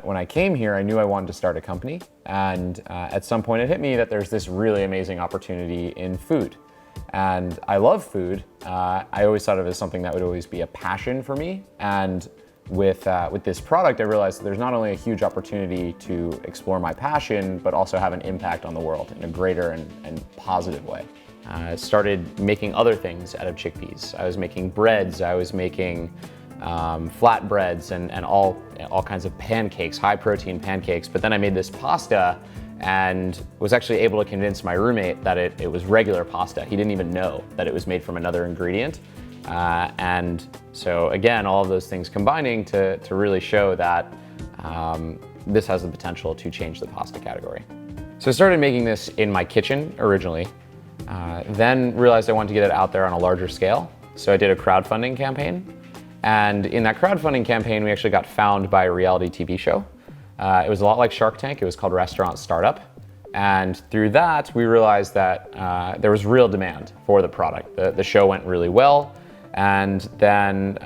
When I came here, I knew I wanted to start a company, and at some point it hit me that there's this really amazing opportunity in food. And I love food. I always thought of it as something that would always be a passion for me. And with this product, I realized that there's not only a huge opportunity to explore my passion, but also have an impact on the world in a greater and positive way. I started making other things out of chickpeas. I was making breads, I was making flatbreads and all kinds of pancakes, high protein pancakes. But then I made this pasta and was actually able to convince my roommate that it was regular pasta. He didn't even know that it was made from another ingredient. And so again, all of those things combining to really show that this has the potential to change the pasta category. So I started making this in my kitchen originally, then realized I wanted to get it out there on a larger scale. So I did a crowdfunding campaign. And in that crowdfunding campaign, we actually got found by a reality TV show. It was a lot like Shark Tank. It was called Restaurant Startup. And through that, we realized that there was real demand for the product. The show went really well. And then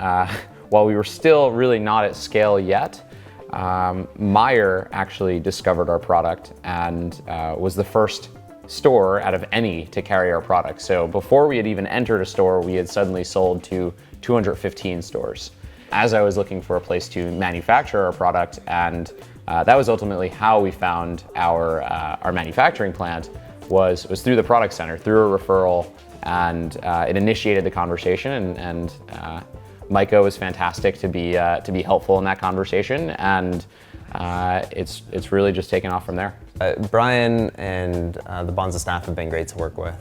while we were still really not at scale yet, Meijer actually discovered our product and was the first store out of any to carry our product. So before we had even entered a store, we had suddenly sold to 215 stores. As I was looking for a place to manufacture our product, and that was ultimately how we found our manufacturing plant, was through the product center, through a referral, and it initiated the conversation. And Micah was fantastic to be helpful in that conversation, and it's really just taken off from there. Brian and the Banza staff have been great to work with.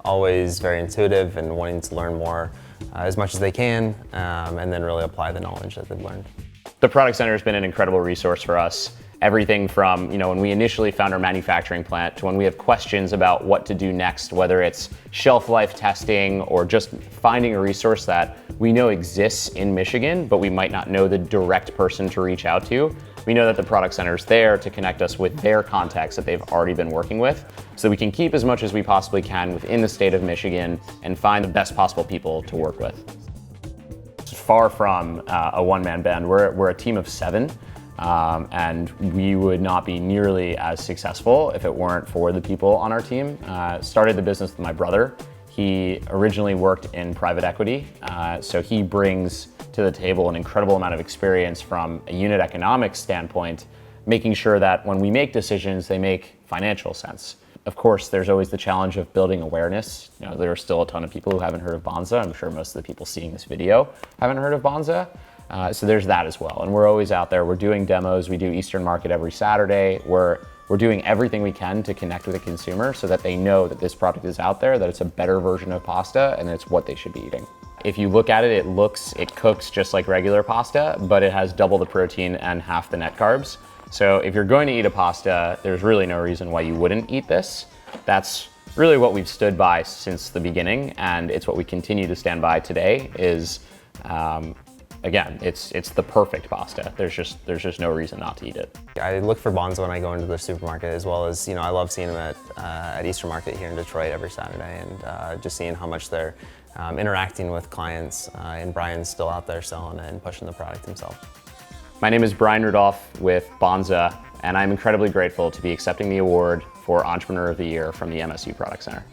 Always very intuitive and wanting to learn more as much as they can, and then really apply the knowledge that they've learned. The Product Center has been an incredible resource for us. Everything from when we initially found our manufacturing plant to when we have questions about what to do next, whether it's shelf life testing or just finding a resource that we know exists in Michigan, but we might not know the direct person to reach out to. We know that the Product Center is there to connect us with their contacts that they've already been working with, so we can keep as much as we possibly can within the state of Michigan and find the best possible people to work with. It's far from a one-man band. We're a team of 7. And we would not be nearly as successful if it weren't for the people on our team. Started the business with my brother. He originally worked in private equity, so he brings to the table an incredible amount of experience from a unit economics standpoint, making sure that when we make decisions, they make financial sense. Of course, there's always the challenge of building awareness. There are still a ton of people who haven't heard of Banza. I'm sure most of the people seeing this video haven't heard of Banza. So there's that as well. And we're always out there. We're doing demos. We do Eastern Market every Saturday. We're doing everything we can to connect with the consumer so that they know that this product is out there, that it's a better version of pasta, and it's what they should be eating. If you look at it, it cooks just like regular pasta, but it has double the protein and half the net carbs. So if you're going to eat a pasta, there's really no reason why you wouldn't eat this. That's really what we've stood by since the beginning, and it's what we continue to stand by today is, again, it's the perfect pasta. There's just no reason not to eat it. I look for Banza when I go into the supermarket, as well as I love seeing them at Eastern Market here in Detroit every Saturday, and just seeing how much they're interacting with clients. And Brian's still out there selling it and pushing the product himself. My name is Brian Rudolph with Banza, and I'm incredibly grateful to be accepting the award for Entrepreneur of the Year from the MSU Product Center.